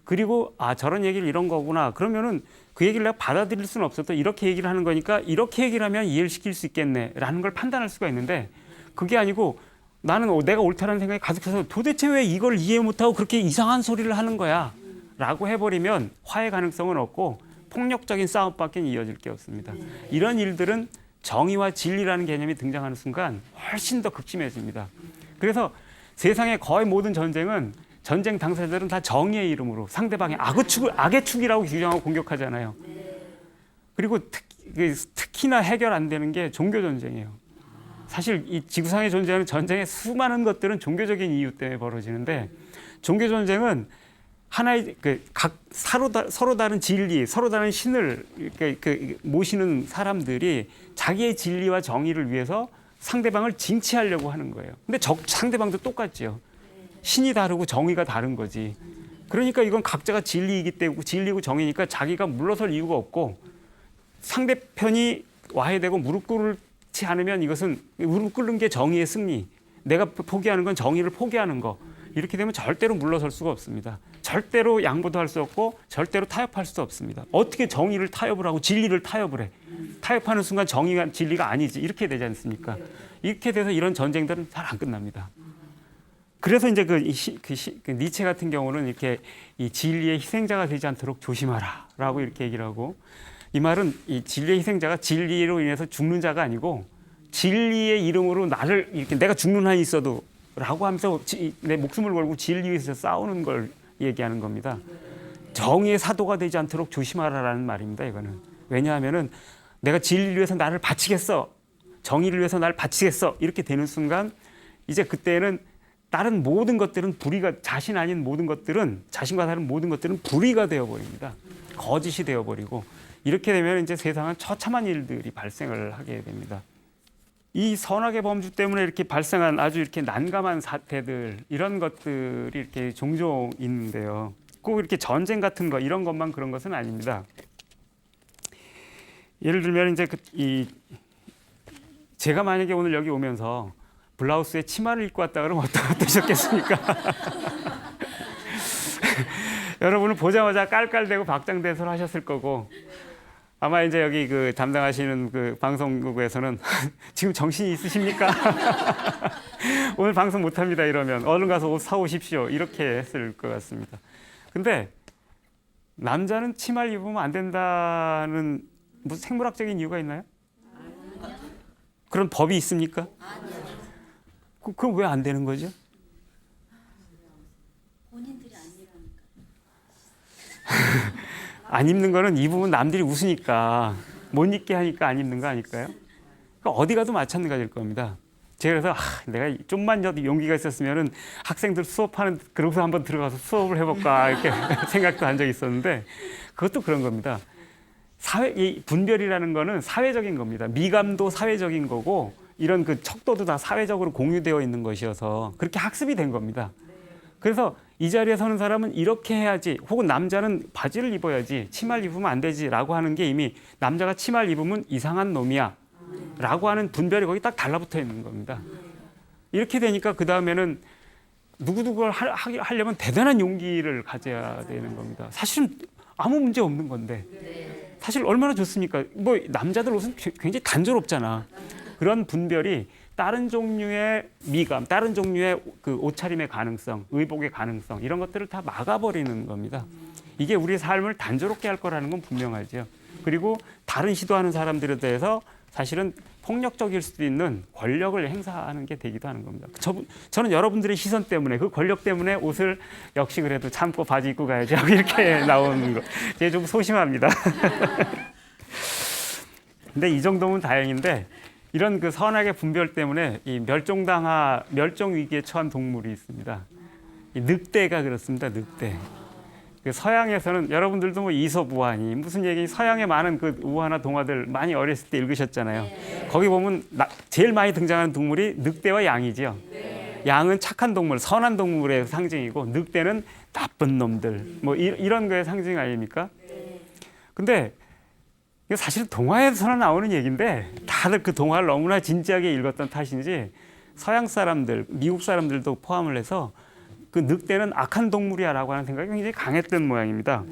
그리고 저런 얘기를 이런 거구나. 그러면은 그 얘기를 내가 받아들일 수는 없어도 이렇게 얘기를 하는 거니까 이렇게 얘기를 하면 이해를 시킬 수 있겠네라는 걸 판단할 수가 있는데 그게 아니고 나는 내가 옳다는 생각이 가득해서 도대체 왜 이걸 이해 못하고 그렇게 이상한 소리를 하는 거야 라고 해버리면 화해 가능성은 없고 폭력적인 싸움밖에 이어질 게 없습니다. 이런 일들은 정의와 진리라는 개념이 등장하는 순간 훨씬 더 극심해집니다. 그래서 세상의 거의 모든 전쟁은 전쟁 당사자들은 다 정의의 이름으로 상대방의 악의 축이라고 규정하고 공격하잖아요. 그리고 특히나 해결 안 되는 게 종교 전쟁이에요. 사실 이 지구상에 존재하는 전쟁의 수많은 것들은 종교적인 이유 때문에 벌어지는데 종교 전쟁은 하나의 각 서로 다른 진리, 서로 다른 신을 모시는 사람들이 자기의 진리와 정의를 위해서 상대방을 징치하려고 하는 거예요. 근데 상대방도 똑같죠. 신이 다르고 정의가 다른 거지. 그러니까 이건 각자가 진리이기 때문에 진리고 정의니까 자기가 물러설 이유가 없고 상대편이 와해되고 무릎 꿇지 않으면 이것은 무릎 꿇는 게 정의의 승리. 내가 포기하는 건 정의를 포기하는 거. 이렇게 되면 절대로 물러설 수가 없습니다. 절대로 양보도 할 수 없고 절대로 타협할 수도 없습니다. 어떻게 정의를 타협을 하고 진리를 타협을 해. 타협하는 순간 정의가 진리가 아니지. 이렇게 되지 않습니까? 이렇게 돼서 이런 전쟁들은 잘 안 끝납니다. 그래서 이제 그 니체 같은 경우는 이렇게 이 진리의 희생자가 되지 않도록 조심하라라고 이렇게 얘기를 하고 이 말은 이 진리의 희생자가 진리로 인해서 죽는 자가 아니고 진리의 이름으로 나를 이렇게 내가 죽는 한이 있어도 라고 하면서 내 목숨을 걸고 진리 위해서 싸우는 걸 얘기하는 겁니다. 정의의 사도가 되지 않도록 조심하라라는 말입니다. 이거는 왜냐하면은 내가 진리를 위해서 나를 바치겠어, 정의를 위해서 나를 바치겠어 이렇게 되는 순간 이제 그때는 다른 모든 것들은 자신 아닌 모든 것들은 자신과 다른 모든 것들은 불의가 되어버립니다. 거짓이 되어버리고 이렇게 되면 이제 세상은 처참한 일들이 발생을 하게 됩니다. 이 선악의 범주 때문에 이렇게 발생한 아주 이렇게 난감한 사태들 이런 것들이 이렇게 종종 있는데요. 꼭 이렇게 전쟁 같은 거 이런 것만 그런 것은 아닙니다. 예를 들면 이제 제가 만약에 오늘 여기 오면서 블라우스에 치마를 입고 왔다 그러면 어떠셨겠습니까? 여러분은 보자마자 깔깔대고 박장대소를 하셨을 거고 아마 이제 여기 그 담당하시는 그 방송국에서는 지금 정신이 있으십니까? 오늘 방송 못합니다 이러면 얼른 가서 옷 사오십시오 이렇게 했을 것 같습니다. 근데 남자는 치마를 입으면 안 된다는 무슨 생물학적인 이유가 있나요? 그런 법이 있습니까? 그럼 왜 안 되는 거죠? 본인들이 안 입으니까. 안 입는 거는 입으면 남들이 웃으니까 못 입게 하니까 안 입는 거 아닐까요? 그러니까 어디 가도 마찬가지일 겁니다. 제가 그래서 내가 좀만 용기가 있었으면은 학생들 수업하는 그룹에 한번 들어가서 수업을 해볼까 이렇게 생각도 한 적이 있었는데 그것도 그런 겁니다. 이 분별이라는 거는 사회적인 겁니다. 미감도 사회적인 거고 이런 그 척도도 다 사회적으로 공유되어 있는 것이어서 그렇게 학습이 된 겁니다. 그래서 이 자리에 서는 사람은 이렇게 해야지 혹은 남자는 바지를 입어야지 치마를 입으면 안 되지 라고 하는 게 이미 남자가 치마를 입으면 이상한 놈이야 라고 하는 분별이 거기 딱 달라붙어 있는 겁니다. 이렇게 되니까 그 다음에는 누구누구를 하려면 대단한 용기를 가져야 되는 겁니다. 사실은 아무 문제 없는 건데 사실 얼마나 좋습니까? 뭐 남자들 옷은 굉장히 단조롭잖아. 그런 분별이 다른 종류의 미감, 다른 종류의 그 옷차림의 가능성, 의복의 가능성 이런 것들을 다 막아버리는 겁니다. 이게 우리의 삶을 단조롭게 할 거라는 건 분명하죠. 그리고 다른 시도하는 사람들에 대해서 사실은 폭력적일 수도 있는 권력을 행사하는 게 되기도 하는 겁니다. 저는 여러분들의 시선 때문에 그 권력 때문에 옷을 역시 그래도 참고 바지 입고 가야지 하고 이렇게 나오는 거. 제가 좀 소심합니다. 근데 이 정도면 다행인데 이런 그 선악의 분별 때문에 이 멸종 위기에 처한 동물이 있습니다. 이 늑대가 그렇습니다. 늑대. 그 서양에서는 여러분들도 뭐 이솝 우화니 무슨 얘기 서양의 많은 그 우화나 동화들 많이 어렸을 때 읽으셨잖아요. 거기 보면 제일 많이 등장하는 동물이 늑대와 양이죠. 양은 착한 동물, 선한 동물의 상징이고 늑대는 나쁜 놈들 뭐 이런 거의 상징 아닙니까? 근데 이거 사실 동화에서나 나오는 얘기인데 다들 그 동화를 너무나 진지하게 읽었던 탓인지 서양 사람들, 미국 사람들도 포함을 해서 그 늑대는 악한 동물이야라고 하는 생각이 굉장히 강했던 모양입니다.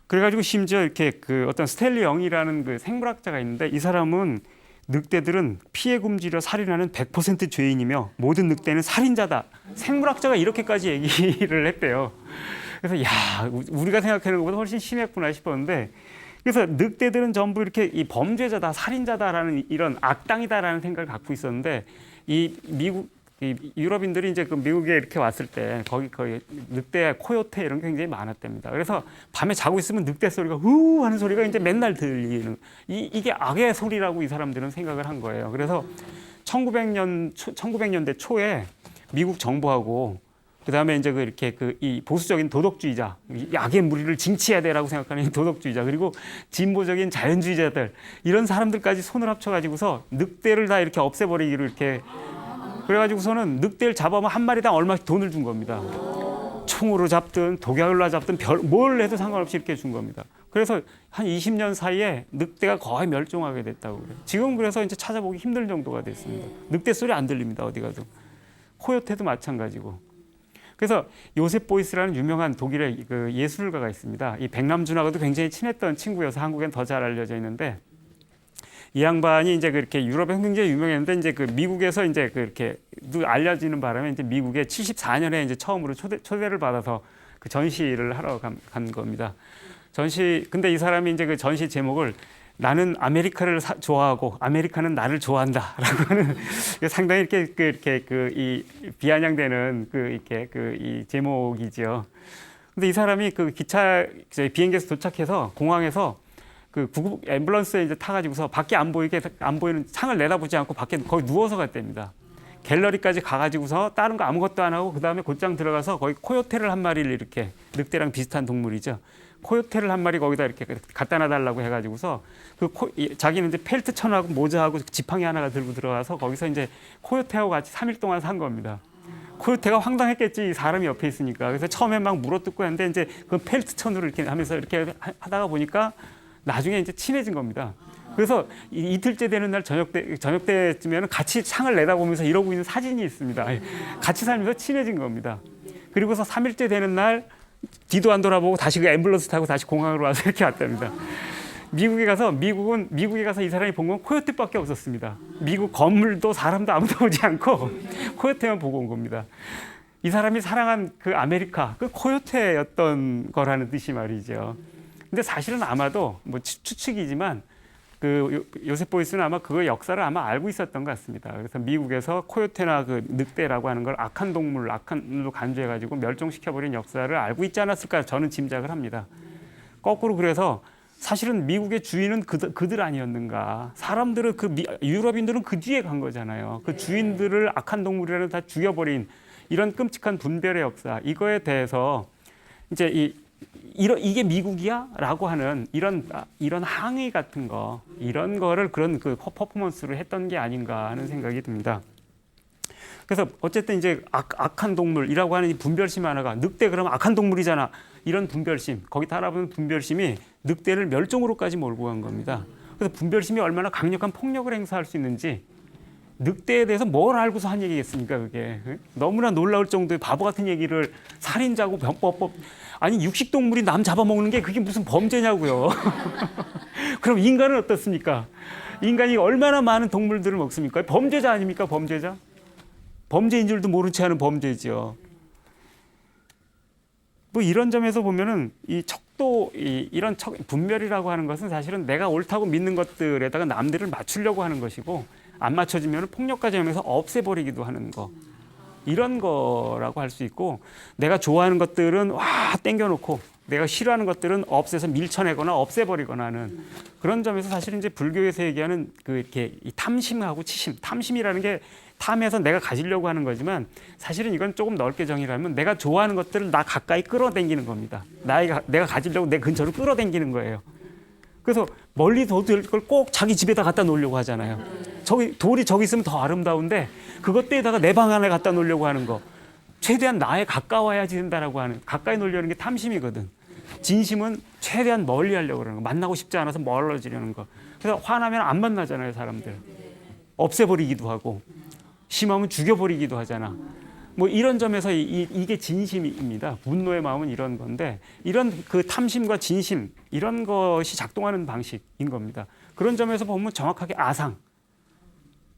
그래가지고 심지어 이렇게 그 어떤 스탠리 영이라는 그 생물학자가 있는데 이 사람은 늑대들은 피해 굶주려 살인하는 100% 죄인이며 모든 늑대는 살인자다. 생물학자가 이렇게까지 얘기를 했대요. 그래서 야, 우리가 생각하는 것보다 훨씬 심했구나 싶었는데 그래서 늑대들은 전부 이렇게 이 범죄자다, 살인자다라는 이런 악당이다라는 생각을 갖고 있었는데 이 유럽인들이 이제 그 미국에 이렇게 왔을 때 거기 늑대, 코요테 이런 게 굉장히 많았답니다. 그래서 밤에 자고 있으면 늑대 소리가 후 하는 소리가 이제 맨날 들리는 이게 악의 소리라고 이 사람들은 생각을 한 거예요. 그래서 1900년대 초에 미국 정부하고 그다음에 이제 이 보수적인 도덕주의자, 이 악의 무리를 징치해야 되라고 생각하는 이 도덕주의자, 그리고 진보적인 자연주의자들 이런 사람들까지 손을 합쳐가지고서 늑대를 다 이렇게 없애버리기로 이렇게 그래가지고서는 늑대를 잡아면 한 마리당 얼마씩 돈을 준 겁니다. 총으로 잡든 독약으로 잡든 뭘 해도 상관없이 이렇게 준 겁니다. 그래서 한 20년 사이에 늑대가 거의 멸종하게 됐다고 그래요. 지금 그래서 이제 찾아보기 힘들 정도가 됐습니다. 늑대 소리 안 들립니다. 어디 가도. 코요테도 마찬가지고. 그래서 요셉 보이스라는 유명한 독일의 그 예술가가 있습니다. 이 백남준하고도 굉장히 친했던 친구여서 한국엔 더 잘 알려져 있는데 이 양반이 이제 그렇게 유럽에 굉장히 유명했는데 이제 그 미국에서 이제 그렇게 알려지는 바람에 이제 미국에 74년에 이제 처음으로 초대를 받아서 그 전시를 하러 간 겁니다. 근데 이 사람이 이제 그 전시 제목을 나는 아메리카를 좋아하고 아메리카는 나를 좋아한다라고 하는 상당히 이렇게 이 비아냥되는 이 제목이죠. 근데 이 사람이 그 비행기에서 도착해서 공항에서 그 구급 앰뷸런스에 이제 타가지고서 밖에 안 보이는 창을 내다보지 않고 밖에 거기 누워서 갔답니다. 갤러리까지 가가지고서 다른 거 아무것도 안 하고 그 다음에 곧장 들어가서 거기 코요테를 한 마리를 이렇게 늑대랑 비슷한 동물이죠. 코요테를 한 마리 거기다 이렇게 갖다 놔달라고 해가지고서 자기는 이제 펠트 천하고 모자하고 지팡이 하나가 들고 들어가서 거기서 이제 코요테하고 같이 3일 동안 산 겁니다. 코요테가 황당했겠지, 사람이 옆에 있으니까. 그래서 처음에 막 물어뜯고 했는데 이제 그 펠트 천으로 이렇게 하면서 이렇게 하다가 보니까 나중에 이제 친해진 겁니다. 그래서 이틀째 되는 날 저녁 때쯤에는 같이 창을 내다보면서 이러고 있는 사진이 있습니다. 같이 살면서 친해진 겁니다. 그리고서 3일째 되는 날 뒤도 안 돌아보고 다시 그 앰뷸런스 타고 다시 공항으로 와서 이렇게 왔답니다. 미국에 가서 이 사람이 본 건 코요테밖에 없었습니다. 미국 건물도 사람도 아무도 오지 않고 코요테만 보고 온 겁니다. 이 사람이 사랑한 그 아메리카, 그 코요테였던 거라는 뜻이 말이죠. 근데 사실은 아마도 뭐 추측이지만 그 요셉 보이스는 아마 그 역사를 아마 알고 있었던 것 같습니다. 그래서 미국에서 코요테나 그 늑대라고 하는 걸 악한 동물로 간주해가지고 멸종시켜버린 역사를 알고 있지 않았을까 저는 짐작을 합니다. 거꾸로 그래서 사실은 미국의 주인은 그들 아니었는가. 사람들은 유럽인들은 그 뒤에 간 거잖아요. 그 주인들을 악한 동물이라는 다 죽여버린 이런 끔찍한 분별의 역사. 이거에 대해서 이제 이게 미국이야? 라고 하는 이런 항의 같은 거, 이런 거를 그런 그 퍼포먼스로 했던 게 아닌가 하는 생각이 듭니다. 그래서 어쨌든 이제 악한 동물이라고 하는 이 분별심 하나가 늑대 그러면 악한 동물이잖아. 이런 분별심, 거기 따라붙는 분별심이 늑대를 멸종으로까지 몰고 간 겁니다. 그래서 분별심이 얼마나 강력한 폭력을 행사할 수 있는지 늑대에 대해서 뭘 알고서 한 얘기겠습니까, 그게. 너무나 놀라울 정도의 바보 같은 얘기를 살인자고 병법 아니 육식동물이 남 잡아먹는 게 그게 무슨 범죄냐고요. 그럼 인간은 어떻습니까? 인간이 얼마나 많은 동물들을 먹습니까? 범죄자 아닙니까, 범죄자? 범죄인 줄도 모른 채 하는 범죄죠. 뭐 이런 점에서 보면은 이런 분별이라고 하는 것은 사실은 내가 옳다고 믿는 것들에다가 남들을 맞추려고 하는 것이고 안 맞춰지면 폭력까지 하면서 없애버리기도 하는 거. 이런 거라고 할 수 있고 내가 좋아하는 것들은 땡겨놓고 내가 싫어하는 것들은 없애서 밀쳐내거나 없애버리거나 하는 그런 점에서 사실은 이제 불교에서 얘기하는 이렇게 이 탐심하고 치심, 탐심이라는 게 탐해서 내가 가지려고 하는 거지만 사실은 이건 조금 넓게 정의하면 내가 좋아하는 것들을 나 가까이 끌어당기는 겁니다. 내가 가지려고 내 근처로 끌어당기는 거예요. 그래서 멀리 둬둘 걸 꼭 자기 집에다 갖다 놓으려고 하잖아요. 돌이 저기 있으면 더 아름다운데 그것에다가 내 방 안에 갖다 놓으려고 하는 거. 최대한 나에 가까워야지 된다라고 하는, 가까이 놓으려는 게 탐심이거든. 진심은 최대한 멀리 하려고 그러는 거. 만나고 싶지 않아서 멀어지려는 거. 그래서 화나면 안 만나잖아요, 사람들. 없애버리기도 하고 심하면 죽여버리기도 하잖아. 뭐 이런 점에서 이게 진심입니다. 분노의 마음은 이런 건데 이런 그 탐심과 진심 이런 것이 작동하는 방식인 겁니다. 그런 점에서 보면 정확하게 아상.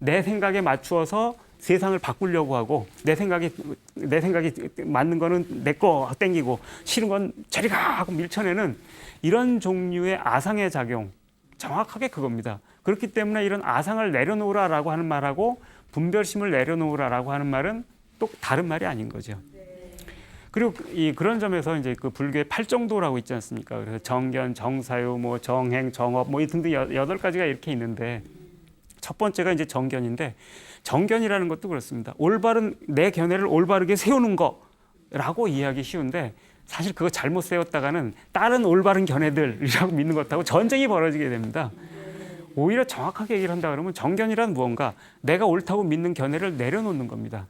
내 생각에 맞추어서 세상을 바꾸려고 하고 내 생각이 맞는 거는 내 거 땡기고 싫은 건 저리 가 하고 밀쳐내는 이런 종류의 아상의 작용 정확하게 그겁니다. 그렇기 때문에 이런 아상을 내려놓으라라고 하는 말하고 분별심을 내려놓으라라고 하는 말은 또 다른 말이 아닌 거죠. 그리고 그런 점에서 이제 그 불교의 팔정도라고 있지 않습니까? 그래서 정견, 정사유, 뭐 정행, 정업 뭐 등등 8가지가 이렇게 있는데 첫 번째가 이제 정견인데 정견이라는 것도 그렇습니다. 올바른 내 견해를 올바르게 세우는 거라고 이해하기 쉬운데 사실 그거 잘못 세웠다가는 다른 올바른 견해들이라고 믿는 것하고 전쟁이 벌어지게 됩니다. 오히려 정확하게 얘기를 한다 그러면 정견이란 무언가 내가 옳다고 믿는 견해를 내려놓는 겁니다.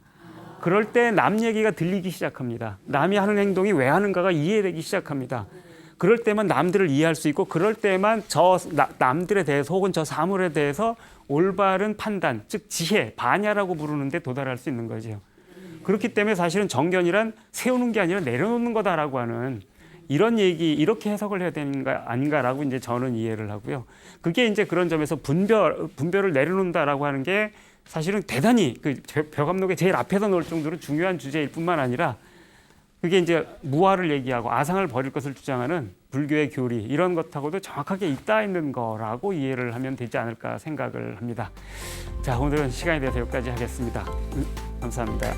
그럴 때 남 얘기가 들리기 시작합니다. 남이 하는 행동이 왜 하는가가 이해되기 시작합니다. 그럴 때만 남들을 이해할 수 있고 그럴 때만 남들에 대해서 혹은 저 사물에 대해서 올바른 판단, 즉 지혜, 반야라고 부르는데 도달할 수 있는 거죠. 그렇기 때문에 사실은 정견이란 세우는 게 아니라 내려놓는 거다라고 하는 이런 얘기 이렇게 해석을 해야 되는 거 아닌가라고 이제 저는 이해를 하고요. 그게 이제 그런 점에서 분별을 내려놓는다라고 하는 게 사실은 대단히 그 벼감록의 제일 앞에서 놓을 정도로 중요한 주제일 뿐만 아니라 그게 이제 무아를 얘기하고 아상을 버릴 것을 주장하는 불교의 교리 이런 것하고도 정확하게 잇따 있는 거라고 이해를 하면 되지 않을까 생각을 합니다. 자, 오늘은 시간이 돼서 여기까지 하겠습니다. 감사합니다.